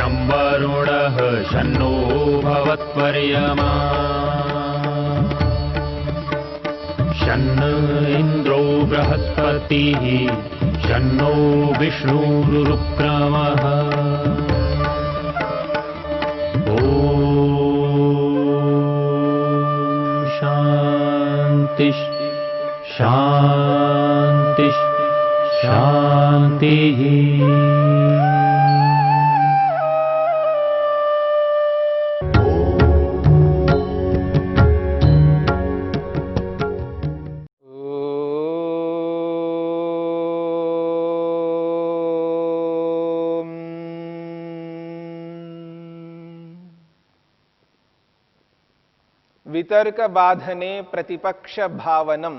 शं वरुणः शन्नो भवत्वर्यमा शन्न इन्द्रो बृहस्पतिः शन्नो विष्णुरुक्रमः ॐ शान्ति शान्ति शान्तिः। वितर्क बाधने प्रतिपक्ष भावनम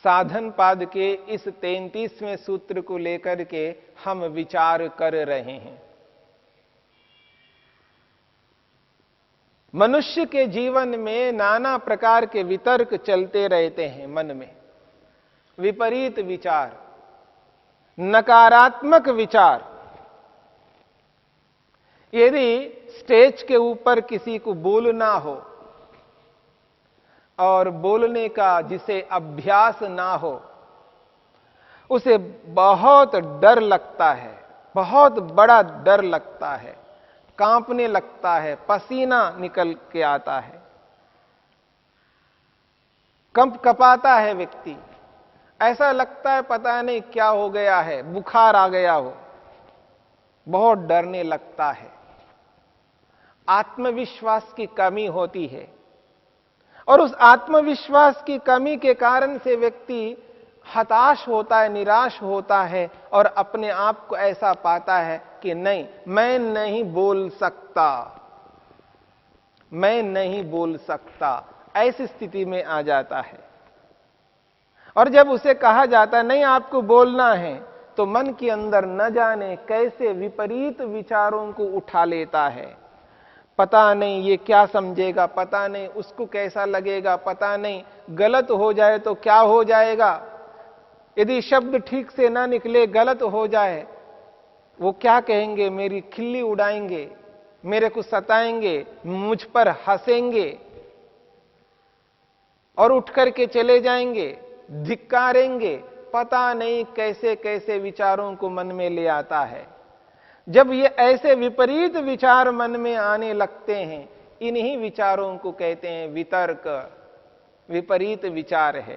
साधन पाद के इस 33वें सूत्र को लेकर के हम विचार कर रहे हैं। मनुष्य के जीवन में नाना प्रकार के वितर्क चलते रहते हैं। मन में विपरीत विचार, नकारात्मक विचार। यदि स्टेज के ऊपर किसी को बोलना हो और बोलने का जिसे अभ्यास ना हो, उसे बहुत डर लगता है, बहुत बड़ा डर लगता है, कांपने लगता है, पसीना निकल के आता है, कंप कपाता है व्यक्ति। ऐसा लगता है पता नहीं क्या हो गया है, बुखार आ गया हो, बहुत डरने लगता है। आत्मविश्वास की कमी होती है और उस आत्मविश्वास की कमी के कारण से व्यक्ति हताश होता है, निराश होता है और अपने आप को ऐसा पाता है कि नहीं, मैं नहीं बोल सकता, मैं नहीं बोल सकता। ऐसी स्थिति में आ जाता है। और जब उसे कहा जाता है नहीं आपको बोलना है, तो मन के अंदर न जाने कैसे विपरीत विचारों को उठा लेता है। पता नहीं ये क्या समझेगा, पता नहीं उसको कैसा लगेगा, पता नहीं गलत हो जाए तो क्या हो जाएगा, यदि शब्द ठीक से ना निकले, गलत हो जाए, वो क्या कहेंगे, मेरी खिल्ली उड़ाएंगे, मेरे को सताएंगे, मुझ पर हंसेंगे और उठ करके चले जाएंगे, धिक्कारेंगे। पता नहीं कैसे कैसे विचारों को मन में ले आता है। जब ये ऐसे विपरीत विचार मन में आने लगते हैं, इन्हीं विचारों को कहते हैं वितर्क। विपरीत विचार है।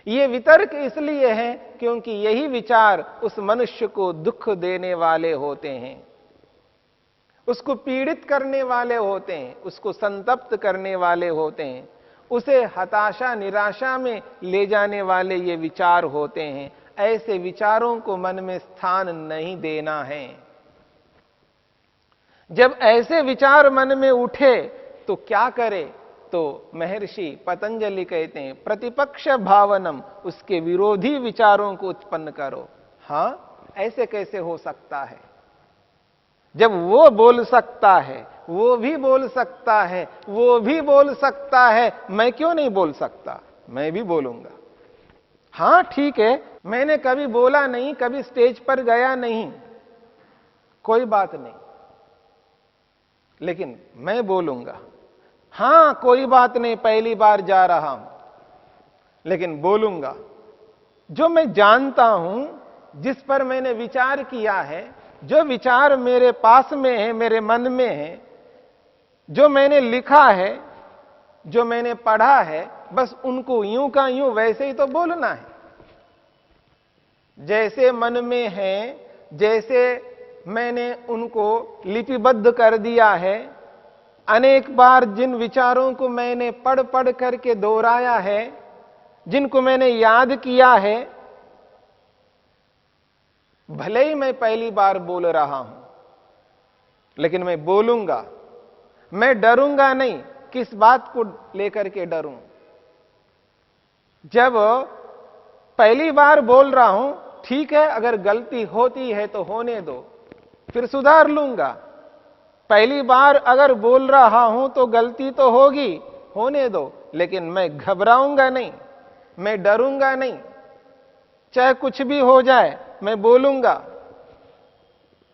ये वितर्क इसलिए है क्योंकि यही विचार उस मनुष्य को दुख देने वाले होते हैं, उसको पीड़ित करने वाले होते हैं, उसको संतप्त करने वाले होते हैं, उसे हताशा निराशा में ले जाने वाले ये विचार होते हैं। ऐसे विचारों को मन में स्थान नहीं देना है। जब ऐसे विचार मन में उठे तो क्या करे? तो महर्षि पतंजलि कहते हैं प्रतिपक्ष भावनम, उसके विरोधी विचारों को उत्पन्न करो। हां, ऐसे कैसे हो सकता है? जब वो बोल सकता है, वो भी बोल सकता है, वो भी बोल सकता है, मैं क्यों नहीं बोल सकता? मैं भी बोलूंगा। हां ठीक है, मैंने कभी बोला नहीं, कभी स्टेज पर गया नहीं, कोई बात नहीं, लेकिन मैं बोलूंगा। हां कोई बात नहीं, पहली बार जा रहा हूं, लेकिन बोलूंगा। जो मैं जानता हूं, जिस पर मैंने विचार किया है, जो विचार मेरे पास में है, मेरे मन में है, जो मैंने लिखा है, जो मैंने पढ़ा है, बस उनको यूं का यूं वैसे ही तो बोलना है। जैसे मन में है, जैसे मैंने उनको लिपिबद्ध कर दिया है, अनेक बार जिन विचारों को मैंने पढ़ पढ़ करके दोहराया है, जिनको मैंने याद किया है, भले ही मैं पहली बार बोल रहा हूं, लेकिन मैं बोलूंगा। मैं डरूंगा नहीं। किस बात को लेकर के डरूं? जब पहली बार बोल रहा हूं, ठीक है, अगर गलती होती है तो होने दो, फिर सुधार लूंगा। पहली बार अगर बोल रहा हूं तो गलती तो होगी, होने दो, लेकिन मैं घबराऊंगा नहीं, मैं डरूंगा नहीं। चाहे कुछ भी हो जाए, मैं बोलूंगा।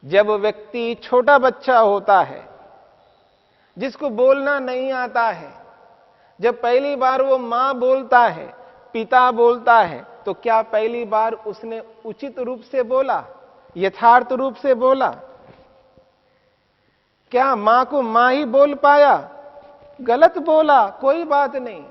जब व्यक्ति छोटा बच्चा होता है, जिसको बोलना नहीं आता है, जब पहली बार वो मां बोलता है, पिता बोलता है, तो क्या पहली बार उसने उचित रूप से बोला, यथार्थ रूप से बोला? क्या मां को मां ही बोल पाया? गलत बोला, कोई बात नहीं,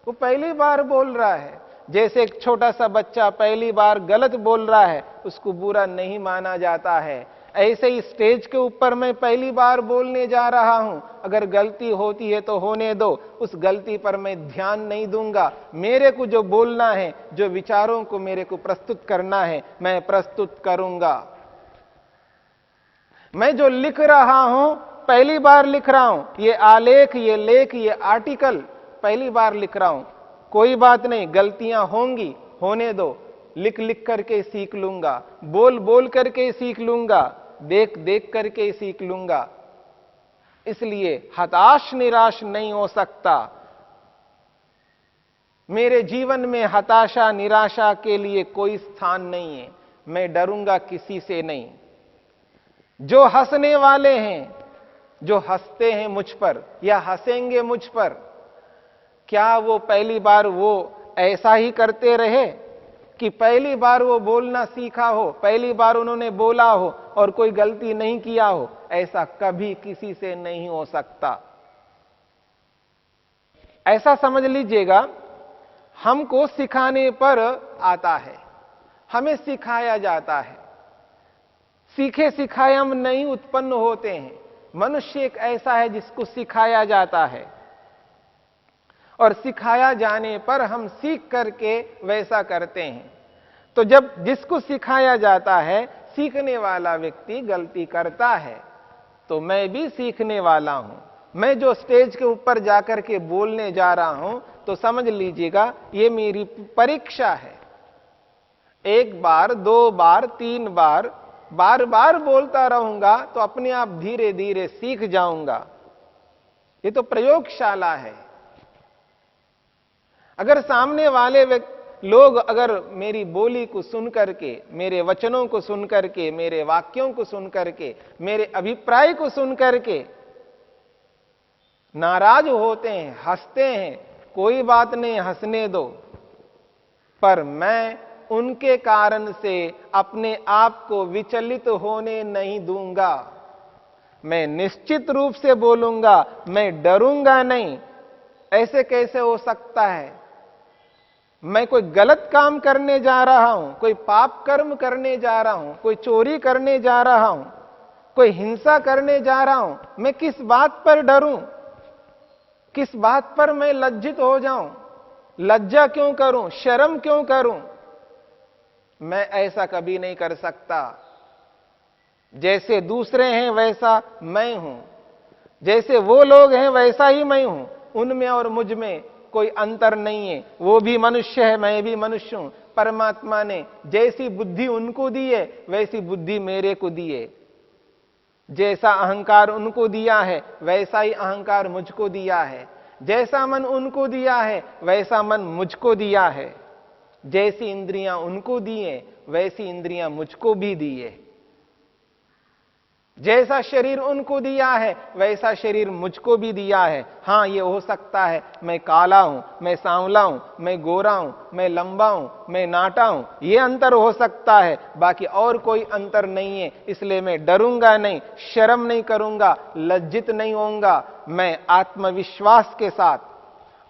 वो पहली बार बोल रहा है। जैसे एक छोटा सा बच्चा पहली बार गलत बोल रहा है, उसको बुरा नहीं माना जाता है, ऐसे ही स्टेज के ऊपर मैं पहली बार बोलने जा रहा हूं, अगर गलती होती है तो होने दो, उस गलती पर मैं ध्यान नहीं दूंगा। मेरे को जो बोलना है, जो विचारों को मेरे को प्रस्तुत करना है, मैं प्रस्तुत करूंगा। मैं जो लिख रहा हूं, पहली बार लिख रहा हूं, ये आलेख, ये लेख, ये आर्टिकल पहली बार लिख रहा हूं, कोई बात नहीं, गलतियां होंगी, होने दो, लिख लिख करके सीख लूंगा, बोल बोल करके सीख लूंगा, देख देख करके सीख लूंगा। इसलिए हताश निराश नहीं हो सकता। मेरे जीवन में हताशा निराशा के लिए कोई स्थान नहीं है। मैं डरूंगा किसी से नहीं। जो हंसने वाले हैं, जो हंसते हैं मुझ पर या हंसेंगे मुझ पर, क्या वो पहली बार वो ऐसा ही करते रहे कि पहली बार वो बोलना सीखा हो, पहली बार उन्होंने बोला हो और कोई गलती नहीं किया हो? ऐसा कभी किसी से नहीं हो सकता। ऐसा समझ लीजिएगा, हमको सिखाने पर आता है, हमें सिखाया जाता है। सीखे सिखाए हम नहीं उत्पन्न होते हैं। मनुष्य एक ऐसा है जिसको सिखाया जाता है, और सिखाया जाने पर हम सीख करके वैसा करते हैं। तो जब जिसको सिखाया जाता है, सीखने वाला व्यक्ति गलती करता है, तो मैं भी सीखने वाला हूं। मैं जो स्टेज के ऊपर जाकर के बोलने जा रहा हूं, तो समझ लीजिएगा ये मेरी परीक्षा है। एक बार, दो बार, तीन बार, बार बार बोलता रहूंगा तो अपने आप धीरे धीरे सीख जाऊंगा। ये तो प्रयोगशाला है। अगर सामने वाले लोग अगर मेरी बोली को सुन करके, मेरे वचनों को सुन करके, मेरे वाक्यों को सुन करके, मेरे अभिप्राय को सुन करके नाराज होते हैं, हंसते हैं, कोई बात नहीं, हंसने दो, पर मैं उनके कारण से अपने आप को विचलित होने नहीं दूंगा। मैं निश्चित रूप से बोलूंगा, मैं डरूंगा नहीं। ऐसे कैसे हो सकता है? मैं कोई गलत काम करने जा रहा हूं, कोई पाप कर्म करने जा रहा हूं, कोई चोरी करने जा रहा हूं, कोई हिंसा करने जा रहा हूं, मैं किस बात पर डरूं? किस बात पर मैं लज्जित हो जाऊं? लज्जा क्यों करूं? शर्म क्यों करूं? मैं ऐसा कभी नहीं कर सकता। जैसे दूसरे हैं वैसा मैं हूं, जैसे वो लोग हैं वैसा ही मैं हूं। उनमें और मुझ में कोई अंतर नहीं है। वो भी मनुष्य है, मैं भी मनुष्य हूं। परमात्मा ने जैसी बुद्धि उनको दी है, वैसी बुद्धि मेरे को दी है। जैसा अहंकार उनको दिया है, वैसा ही अहंकार मुझको दिया है। जैसा मन उनको दिया है, वैसा मन मुझको दिया है। जैसी इंद्रियां उनको दी है, वैसी इंद्रियां मुझको भी दी है। जैसा शरीर उनको दिया है, वैसा शरीर मुझको भी दिया है। हां, ये हो सकता है मैं काला हूं, मैं सांवला हूं, मैं गोरा हूं, मैं लंबा हूं, मैं नाटा हूं, ये अंतर हो सकता है, बाकी और कोई अंतर नहीं है। इसलिए मैं डरूंगा नहीं, शर्म नहीं करूंगा, लज्जित नहीं होऊंगा। मैं आत्मविश्वास के साथ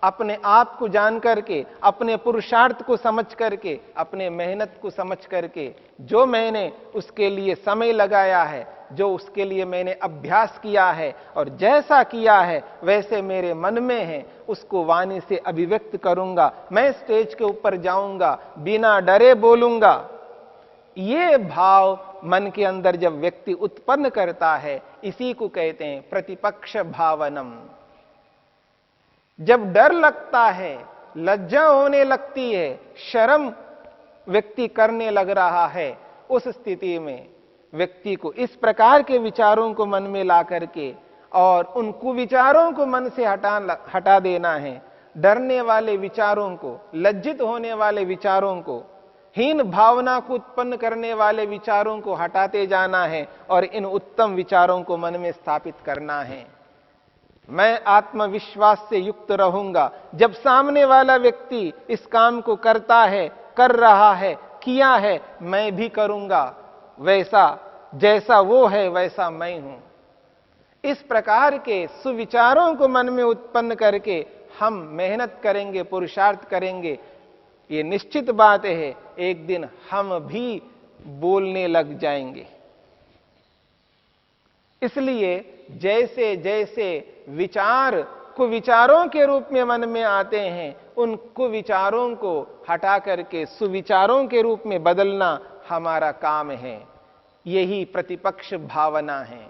अपने आप को जान करके, अपने पुरुषार्थ को समझ करके, अपने मेहनत को समझ करके, जो मैंने उसके लिए समय लगाया है, जो उसके लिए मैंने अभ्यास किया है और जैसा किया है वैसे मेरे मन में है, उसको वाणी से अभिव्यक्त करूंगा। मैं स्टेज के ऊपर जाऊंगा, बिना डरे बोलूंगा। ये भाव मन के अंदर जब व्यक्ति उत्पन्न करता है, इसी को कहते हैं प्रतिपक्ष भावनम। जब डर लगता है, लज्जा होने लगती है, शर्म व्यक्ति करने लग रहा है, उस स्थिति में व्यक्ति को इस प्रकार के विचारों को मन में ला करके और उन कुविचारों को मन से हटा देना है। डरने वाले विचारों को, लज्जित होने वाले विचारों को हीन भावना को उत्पन्न करने वाले विचारों को हटाते जाना है और इन उत्तम विचारों को मन में स्थापित करना है। मैं आत्मविश्वास से युक्त रहूंगा। जब सामने वाला व्यक्ति इस काम को करता है, कर रहा है, किया है, मैं भी करूंगा, वैसा जैसा वो है वैसा मैं हूं। इस प्रकार के सुविचारों को मन में उत्पन्न करके हम मेहनत करेंगे, पुरुषार्थ करेंगे। ये निश्चित बात है, एक दिन हम भी बोलने लग जाएंगे। इसलिए जैसे जैसे विचार कुविचारों के रूप में मन में आते हैं, उन कुविचारों को हटा करके सुविचारों के रूप में बदलना हमारा काम है। यही प्रतिपक्ष भावना है।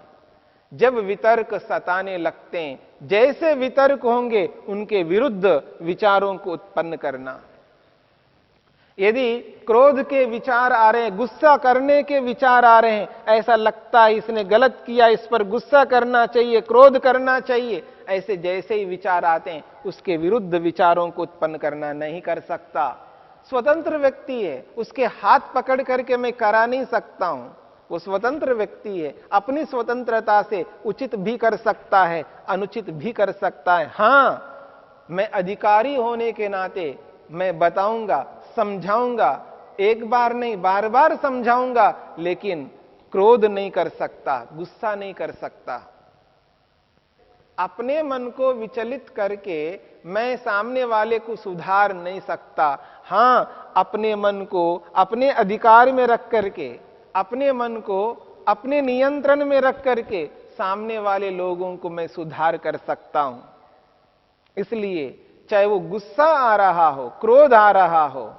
जब वितर्क सताने लगते हैं, जैसे वितर्क होंगे उनके विरुद्ध विचारों को उत्पन्न करना। यदि क्रोध के विचार आ रहे हैं, गुस्सा करने के विचार आ रहे हैं, ऐसा लगता है इसने गलत किया, इस पर गुस्सा करना चाहिए, क्रोध करना चाहिए, ऐसे जैसे ही विचार आते हैं उसके विरुद्ध विचारों को उत्पन्न करना नहीं कर सकता। स्वतंत्र व्यक्ति है, उसके हाथ पकड़ करके मैं करा नहीं सकता हूं। वो स्वतंत्र व्यक्ति है, अपनी स्वतंत्रता से उचित भी कर सकता है, अनुचित भी कर सकता है। हां, मैं अधिकारी होने के नाते मैं बताऊंगा, समझाऊंगा, एक बार नहीं बार बार समझाऊंगा, लेकिन क्रोध नहीं कर सकता, गुस्सा नहीं कर सकता। अपने मन को विचलित करके मैं सामने वाले को सुधार नहीं सकता। हां, अपने मन को अपने अधिकार में रख करके, अपने मन को अपने नियंत्रण में रख करके सामने वाले लोगों को मैं सुधार कर सकता हूं। इसलिए चाहे वो गुस्सा आ रहा हो, क्रोध आ रहा हो,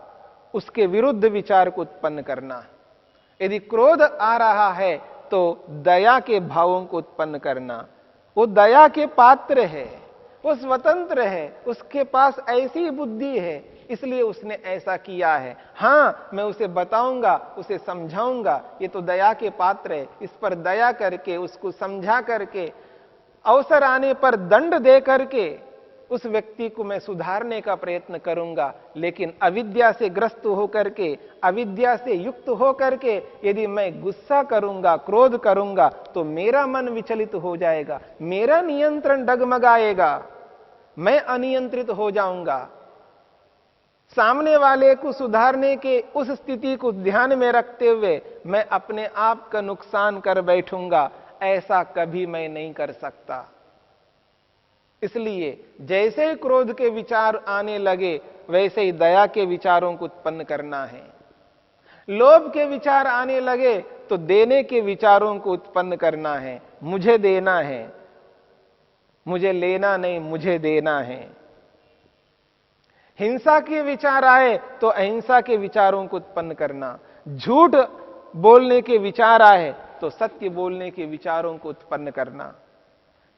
उसके विरुद्ध विचार को उत्पन्न करना है। यदि क्रोध आ रहा है तो दया के भावों को उत्पन्न करना। वो दया के पात्र है, वो स्वतंत्र है, उसके पास ऐसी बुद्धि है, इसलिए उसने ऐसा किया है। हां, मैं उसे बताऊंगा, उसे समझाऊंगा, ये तो दया के पात्र है, इस पर दया करके, उसको समझा करके, अवसर आने पर दंड दे करके उस व्यक्ति को मैं सुधारने का प्रयत्न करूंगा। लेकिन अविद्या से ग्रस्त होकर के, अविद्या से युक्त होकर के यदि मैं गुस्सा करूंगा, क्रोध करूंगा, तो मेरा मन विचलित हो जाएगा, मेरा नियंत्रण डगमगाएगा, मैं अनियंत्रित हो जाऊंगा। सामने वाले को सुधारने के उस स्थिति को ध्यान में रखते हुए मैं अपने आप का नुकसान कर बैठूंगा, ऐसा कभी मैं नहीं कर सकता। इसलिए जैसे ही क्रोध के विचार आने लगे वैसे ही दया के विचारों को उत्पन्न करना है। लोभ के विचार आने लगे तो देने के विचारों को उत्पन्न करना है। मुझे देना है, मुझे लेना नहीं, मुझे देना है। हिंसा के विचार आए तो अहिंसा के विचारों को उत्पन्न करना। झूठ बोलने के विचार आए तो सत्य बोलने के विचारों को उत्पन्न करना।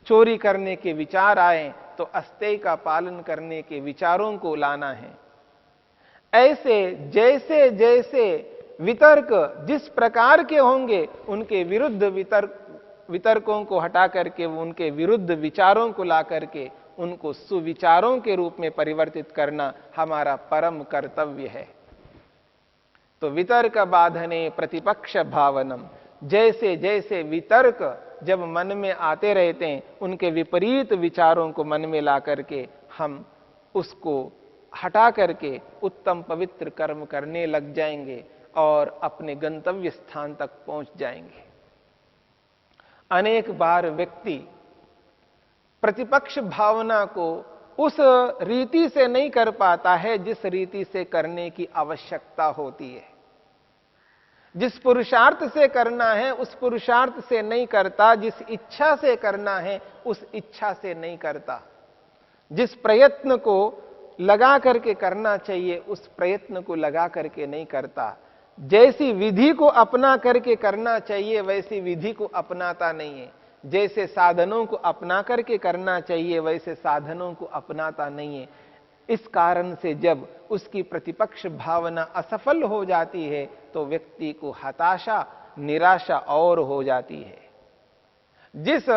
चोरी करने के विचार आए तो अस्तेय का पालन करने के विचारों को लाना है। ऐसे जैसे जैसे वितर्क जिस प्रकार के होंगे उनके विरुद्ध वितर्कों को हटा करके, उनके विरुद्ध विचारों को ला करके उनको सुविचारों के रूप में परिवर्तित करना हमारा परम कर्तव्य है। तो वितर्क बाधने प्रतिपक्ष भावनम, जैसे जैसे वितर्क जब मन में आते रहते हैं उनके विपरीत विचारों को मन में ला करके हम उसको हटा करके उत्तम पवित्र कर्म करने लग जाएंगे और अपने गंतव्य स्थान तक पहुंच जाएंगे। अनेक बार व्यक्ति प्रतिपक्ष भावना को उस रीति से नहीं कर पाता है जिस रीति से करने की आवश्यकता होती है। जिस पुरुषार्थ से करना है उस पुरुषार्थ से नहीं करता, जिस इच्छा से करना है उस इच्छा से नहीं करता। जिस प्रयत्न को लगा करके करना चाहिए उस प्रयत्न को लगा करके नहीं करता। जैसी विधि को अपना करके करना चाहिए वैसी विधि को अपनाता नहीं है। जैसे साधनों को अपना करके करना चाहिए वैसे साधनों को अपनाता नहीं है। इस कारण से जब उसकी प्रतिपक्ष भावना असफल हो जाती है तो व्यक्ति को हताशा, निराशा और हो जाती है। जिस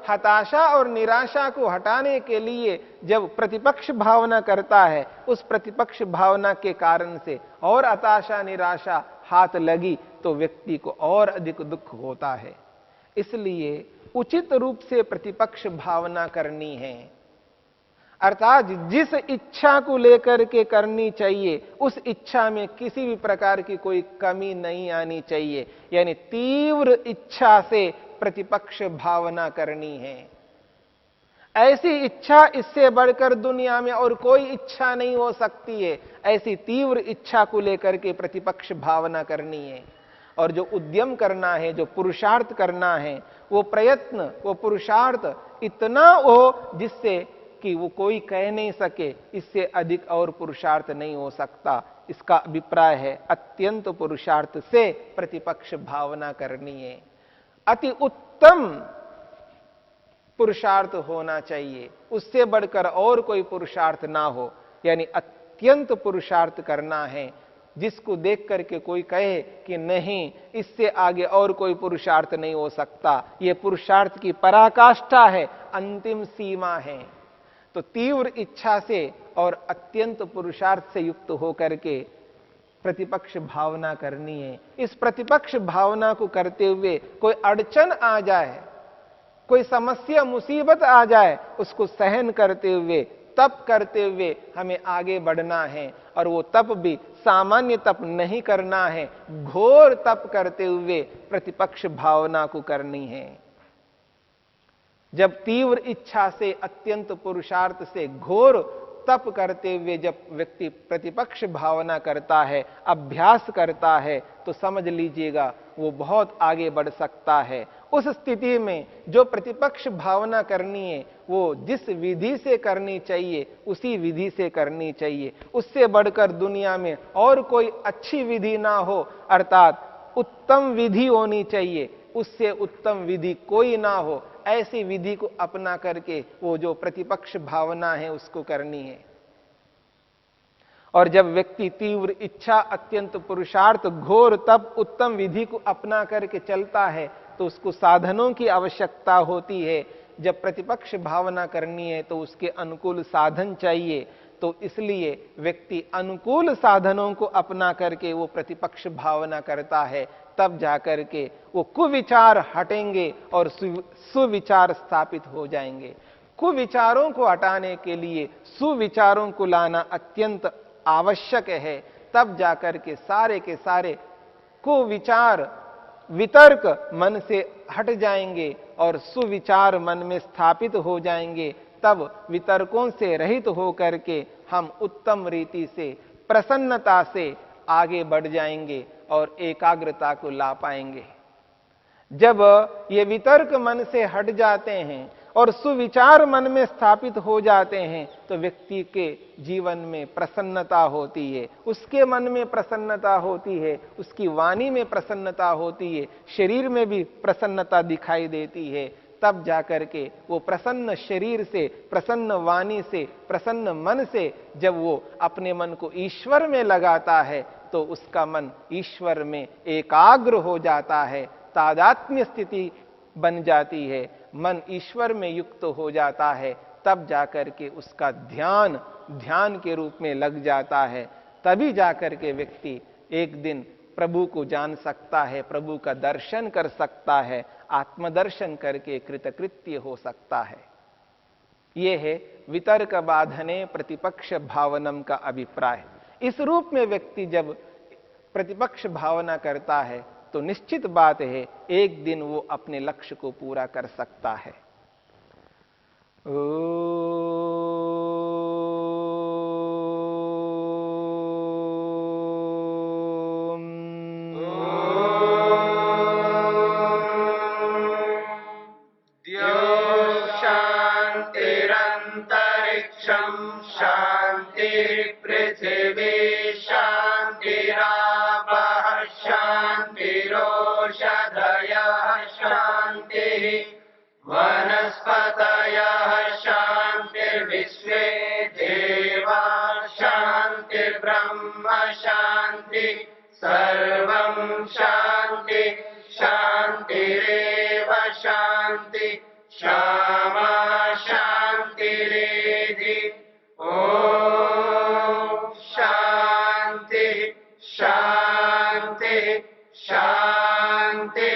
हताशा और निराशा को हटाने के लिए जब प्रतिपक्ष भावना करता है, उस प्रतिपक्ष भावना के कारण से और हताशा निराशा हाथ लगी तो व्यक्ति को और अधिक दुख होता है। इसलिए उचित रूप से प्रतिपक्ष भावना करनी है, अर्थात जिस इच्छा को लेकर के करनी चाहिए उस इच्छा में किसी भी प्रकार की कोई कमी नहीं आनी चाहिए, यानी तीव्र इच्छा से प्रतिपक्ष भावना करनी है। ऐसी इच्छा इससे बढ़कर दुनिया में और कोई इच्छा नहीं हो सकती है। ऐसी तीव्र इच्छा को लेकर के प्रतिपक्ष भावना करनी है। और जो उद्यम करना है, जो पुरुषार्थ करना है, वो प्रयत्न, वो पुरुषार्थ इतना हो जिससे कि वो कोई कह नहीं सके इससे अधिक और पुरुषार्थ नहीं हो सकता। इसका अभिप्राय है अत्यंत पुरुषार्थ से प्रतिपक्ष भावना करनी है। अति उत्तम पुरुषार्थ होना चाहिए, उससे बढ़कर और कोई पुरुषार्थ ना हो, यानी अत्यंत पुरुषार्थ करना है जिसको देख करके कोई कहे कि नहीं, इससे आगे और कोई पुरुषार्थ नहीं हो सकता, यह पुरुषार्थ की पराकाष्ठा है, अंतिम सीमा है। तो तीव्र इच्छा से और अत्यंत पुरुषार्थ से युक्त होकर के प्रतिपक्ष भावना करनी है। इस प्रतिपक्ष भावना को करते हुए कोई अड़चन आ जाए, कोई समस्या मुसीबत आ जाए, उसको सहन करते हुए, तप करते हुए हमें आगे बढ़ना है। और वो तप भी सामान्य तप नहीं करना है, घोर तप करते हुए प्रतिपक्ष भावना को करनी है। जब तीव्र इच्छा से, अत्यंत पुरुषार्थ से, घोर तप करते हुए जब व्यक्ति प्रतिपक्ष भावना करता है, अभ्यास करता है, तो समझ लीजिएगा वो बहुत आगे बढ़ सकता है। उस स्थिति में जो प्रतिपक्ष भावना करनी है वो जिस विधि से करनी चाहिए उसी विधि से करनी चाहिए। उससे बढ़कर दुनिया में और कोई अच्छी विधि ना हो, अर्थात उत्तम विधि होनी चाहिए, उससे उत्तम विधि कोई ना हो। ऐसी विधि को अपना करके वो जो प्रतिपक्ष भावना है उसको करनी है। और जब व्यक्ति तीव्र इच्छा, अत्यंत पुरुषार्थ, घोर तप, उत्तम विधि को अपना करके चलता है तो उसको साधनों की आवश्यकता होती है। जब प्रतिपक्ष भावना करनी है तो उसके अनुकूल साधन चाहिए। तो इसलिए व्यक्ति अनुकूल साधनों को अपना करके वो प्रतिपक्ष भावना करता है, तब जाकर के वो कुविचार हटेंगे और सुविचार स्थापित हो जाएंगे। कुविचारों को हटाने के लिए सुविचारों को लाना अत्यंत आवश्यक है, तब जाकर के सारे कुविचार, वितर्क मन से हट जाएंगे और सुविचार मन में स्थापित हो जाएंगे। तब वितर्कों से रहित होकर के हम उत्तम रीति से, प्रसन्नता से आगे बढ़ जाएंगे और एकाग्रता को ला पाएंगे। जब ये वितर्क मन से हट जाते हैं और सुविचार मन में स्थापित हो जाते हैं तो व्यक्ति के जीवन में प्रसन्नता होती है, उसके मन में प्रसन्नता होती है, उसकी वाणी में प्रसन्नता होती है, शरीर में भी प्रसन्नता दिखाई देती है। तब जाकर के वो प्रसन्न शरीर से, प्रसन्न वाणी से, प्रसन्न मन से जब वो अपने मन को ईश्वर में लगाता है तो उसका मन ईश्वर में एकाग्र हो जाता है, तादात्म्य स्थिति बन जाती है, मन ईश्वर में युक्त हो जाता है। तब जाकर के उसका ध्यान के रूप में लग जाता है। तभी जाकर के व्यक्ति एक दिन प्रभु को जान सकता है, प्रभु का दर्शन कर सकता है, आत्मदर्शन करके कृतकृत्य हो सकता है। यह है वितर्क बाधने प्रतिपक्ष भावनम का अभिप्राय। इस रूप में व्यक्ति जब प्रतिपक्ष भावना करता है तो निश्चित बात है एक दिन वो अपने लक्ष्य को पूरा कर सकता है। वनस्पतयः शान्तिर्विश्वे देवा शान्तिर्ब्रह्म शान्ति सर्वं शान्ति शान्तिरेव शान्ति। शांति श्यामा शांतिरेधि ओम शांति शांति शांति